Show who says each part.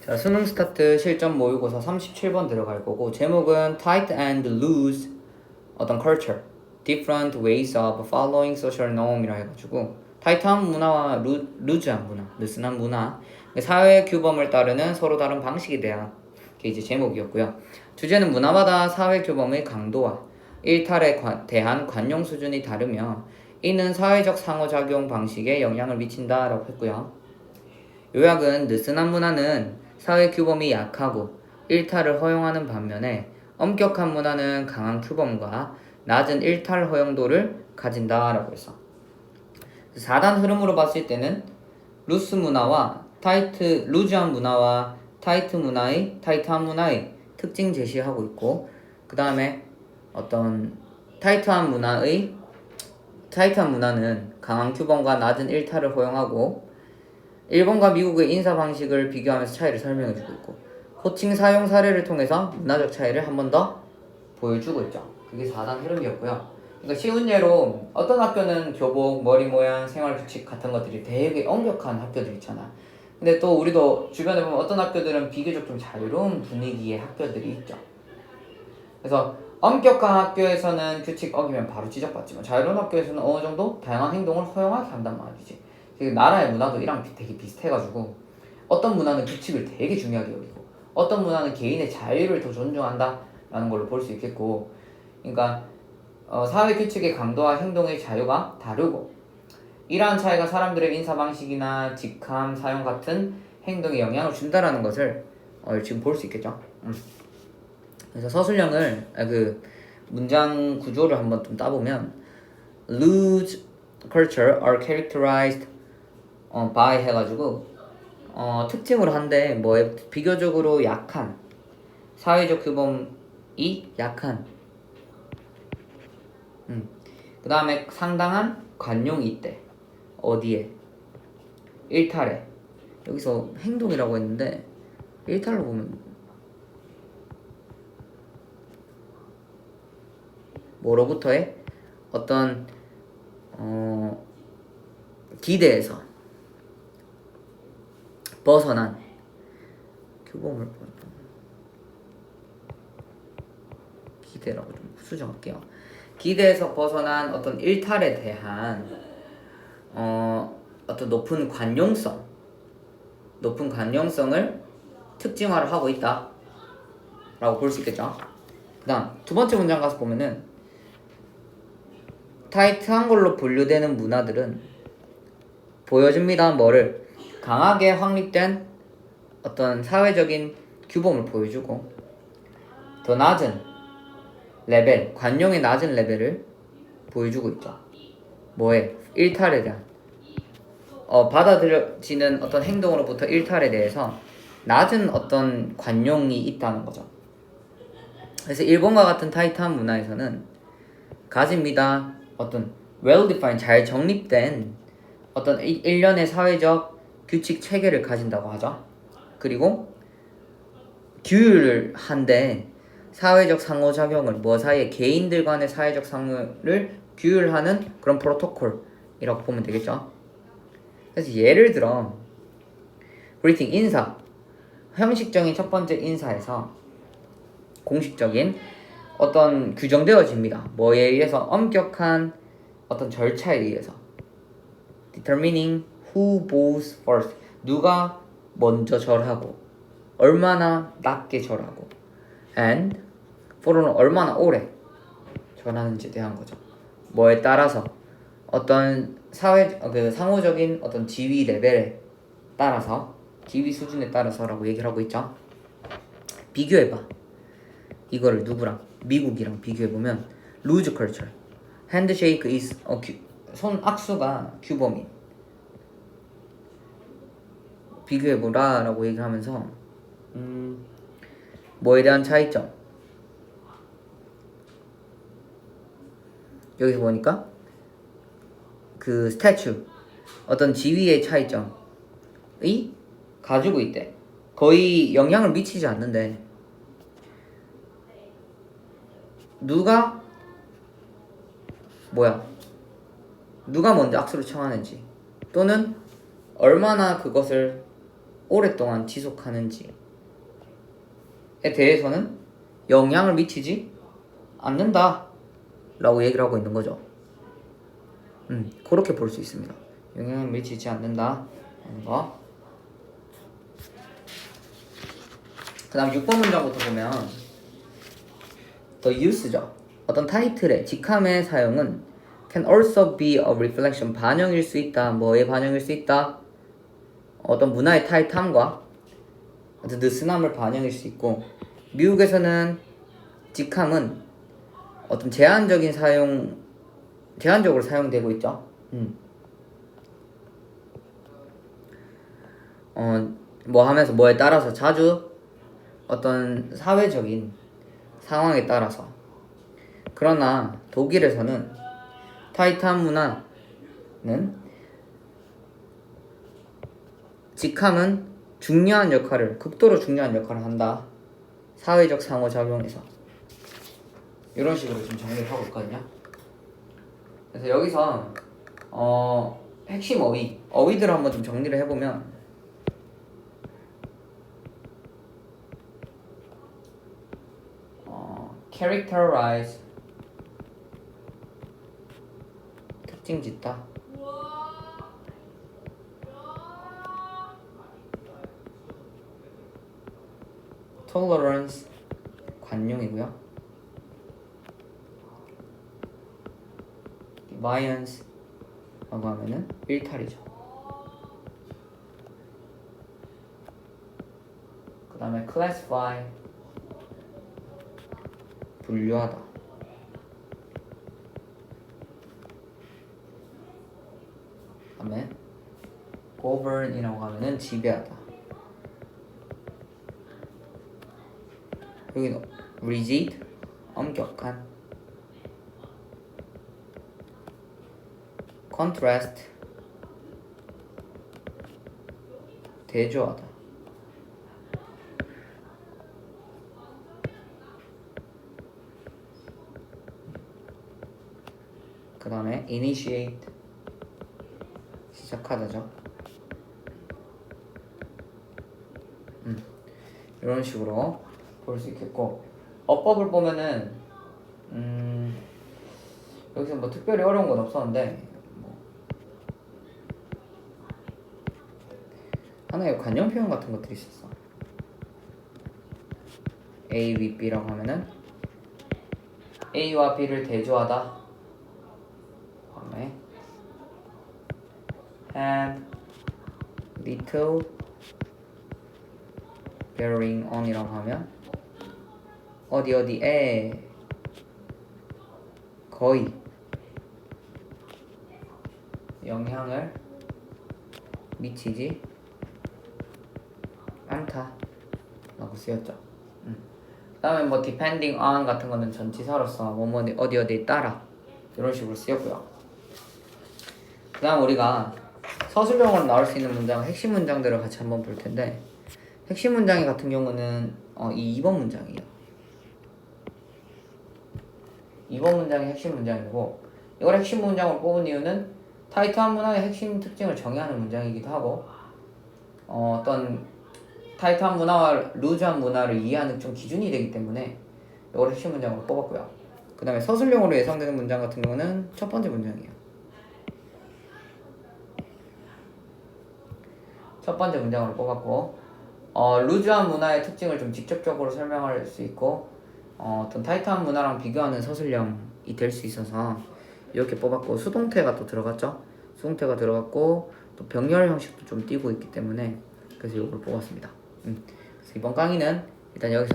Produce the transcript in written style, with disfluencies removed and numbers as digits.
Speaker 1: 자, 수능 스타트 실전 모의고사 37번 들어갈 거고 제목은 Tight and Loose 어떤 culture, different ways of following social norm이라 해가지고 타이트한 문화와 루즈한 문화, 느슨한 문화, 사회 규범을 따르는 서로 다른 방식에 대한 게 이제 제목이었고요. 주제는 문화마다 사회 규범의 강도와 일탈에 대한 관용 수준이 다르며 이는 사회적 상호작용 방식에 영향을 미친다라고 했고요. 요약은 느슨한 문화는 사회 규범이 약하고 일탈을 허용하는 반면에 엄격한 문화는 강한 규범과 낮은 일탈 허용도를 가진다라고 했어. 4단 흐름으로 봤을 때는 루스 문화와 루즈한 문화와 타이트한 문화의 특징 제시하고 있고, 그 다음에 어떤 타이트한 문화는 강한 규범과 낮은 일탈을 허용하고 일본과 미국의 인사 방식을 비교하면서 차이를 설명해주고 있고, 호칭 사용 사례를 통해서 문화적 차이를 한 번 더 보여주고 있죠. 그게 4단 흐름이었고요. 그러니까 쉬운 예로 어떤 학교는 교복, 머리 모양, 생활 규칙 같은 것들이 되게 엄격한 학교들 있잖아. 근데 또 우리도 주변에 보면 어떤 학교들은 비교적 좀 자유로운 분위기의 학교들이 있죠. 그래서 엄격한 학교에서는 규칙 어기면 바로 지적받지만 자유로운 학교에서는 어느 정도 다양한 행동을 허용하게 한단 말이지. 나라의 문화도 이랑 되게 비슷해가지고 어떤 문화는 규칙을 되게 중요하게 여기고 어떤 문화는 개인의 자유를 더 존중한다라는 걸로 볼 수 있겠고, 그러니까 사회 규칙의 강도와 행동의 자유가 다르고 이러한 차이가 사람들의 인사 방식이나 직함, 사용 같은 행동에 영향을 준다라는 것을 지금 볼 수 있겠죠. 그래서 서술형을 문장 구조를 한번 좀 따보면 loose culture are characterized by 해가지고 특징으로 한데 뭐에 비교적으로 약한 사회적 규범이 약한 그 다음에 상당한 관용이 있대. 어디에? 일탈에. 여기서 행동이라고 했는데 일탈로 보면 뭐로부터의 어떤 기대에서 벗어난 규범을 기대라고 좀 수정할게요. 기대에서 벗어난 어떤 일탈에 대한 어떤 높은 관용성을 특징화를 하고 있다 라고 볼 수 있겠죠. 그 다음 두 번째 문장 가서 보면은 타이트한 걸로 분류되는 문화들은 보여줍니다. 뭐를? 강하게 확립된 어떤 사회적인 규범을 보여주고 더 낮은 레벨, 관용의 낮은 레벨을 보여주고 있죠. 뭐에? 일탈에 대한 받아들여지는 어떤 행동으로부터 일탈에 대해서 낮은 어떤 관용이 있다는 거죠. 그래서 일본과 같은 타이트한 문화에서는 가집니다. 어떤 well-defined, 잘 정립된 어떤 일련의 사회적 규칙 체계를 가진다고 하죠. 그리고 규율을 한데 사회적 상호작용을 사이에 개인들 간의 사회적 상호를 규율하는 그런 프로토콜이라고 보면 되겠죠. 그래서 예를 들어 greeting 인사, 형식적인 첫 번째 인사에서 공식적인 어떤 규정되어집니다. 뭐에 의해서? 엄격한 어떤 절차에 의해서 determining who bows first, 누가 먼저 절하고 얼마나 낮게 절하고 and for는 얼마나 오래 절하는지에 대한 거죠. 뭐에 따라서 어떤 상호적인 어떤 지위 레벨에 따라서, 지위 수준에 따라서라고 얘기를 하고 있죠. 비교해봐. 이거를 누구랑? 미국이랑 비교해보면 loose culture, handshake is 손 악수가 규범인. 비교해보라 라고 얘기를 하면서 뭐에 대한 차이점? 여기서 보니까 그 스태츄, 어떤 지위의 차이점이 가지고 있대. 거의 영향을 미치지 않는데 누가 먼저 악수를 청하는지 또는 얼마나 그것을 오랫동안 지속하는지에 대해서는 영향을 미치지 않는다 라고 얘기를 하고 있는 거죠. 그렇게 볼 수 있습니다. 영향을 미치지 않는다 하는 거. 그 다음 6번 문장부터 보면 The use죠. 어떤 타이틀의 직함의 사용은 can also be a reflection, 반영일 수 있다. 뭐의 반영일 수 있다? 어떤 문화의 타이트함과 어떤 느슨함을 반영일 수 있고, 미국에서는 직함은 어떤 제한적으로 사용되고 있죠. 뭐 하면서 뭐에 따라서 자주 어떤 사회적인 상황에 따라서. 그러나 독일에서는 타이트한 문화는 직함은 극도로 중요한 역할을 한다. 사회적 상호작용에서. 이런 식으로 지금 정리를 하고 있거든요. 그래서 여기서 핵심 어휘들을 한번 좀 정리를 해보면, characterize, 특징 짓다. tolerance, 관용이고요. defiance 라고 하면은 일탈이죠. 그 다음에 classify, 분류하다. 그 다음에 govern이라고 하면은 지배하다. 여기는 rigid, 엄격한. contrast, 대조하다. 그 다음에 initiate, 시작하다죠. 이런 식으로 볼 수 있겠고, 어법을 보면은 여기서 뭐 특별히 어려운 건 없었는데, 하나의 관용 표현 같은 것들이 있었어. A with B라고 하면은 A와 B를 대조하다. 다음에 have little bearing on이라고 하면 어디에 거의 영향을 미치지 않다 라고 쓰였죠. 그 다음에 뭐 depending on 같은 거는 전치사로서 뭐뭐 어디에 따라 이런 식으로 쓰였고요. 그 다음 우리가 서술형으로 나올 수 있는 문장, 핵심 문장들을 같이 한번 볼 텐데, 핵심 문장 같은 경우는 이 2번 문장이에요. 2번 문장이 핵심 문장이고, 이걸 핵심 문장으로 뽑은 이유는 타이트한 문화의 핵심 특징을 정의하는 문장이기도 하고, 어떤 타이트한 문화와 루즈한 문화를 이해하는 좀 기준이 되기 때문에 이걸 핵심 문장으로 뽑았고요. 그 다음에 서술형으로 예상되는 문장 같은 경우는 첫 번째 문장이에요. 첫 번째 문장으로 뽑았고, 루즈한 문화의 특징을 좀 직접적으로 설명할 수 있고, 어떤 타이트한 문화랑 비교하는 서술형이 될 수 있어서 이렇게 뽑았고, 수동태가 또 들어갔죠. 수동태가 들어갔고, 또 병렬 형식도 좀 띄고 있기 때문에 그래서 이걸 뽑았습니다. 그래서 이번 강의는 일단 여기서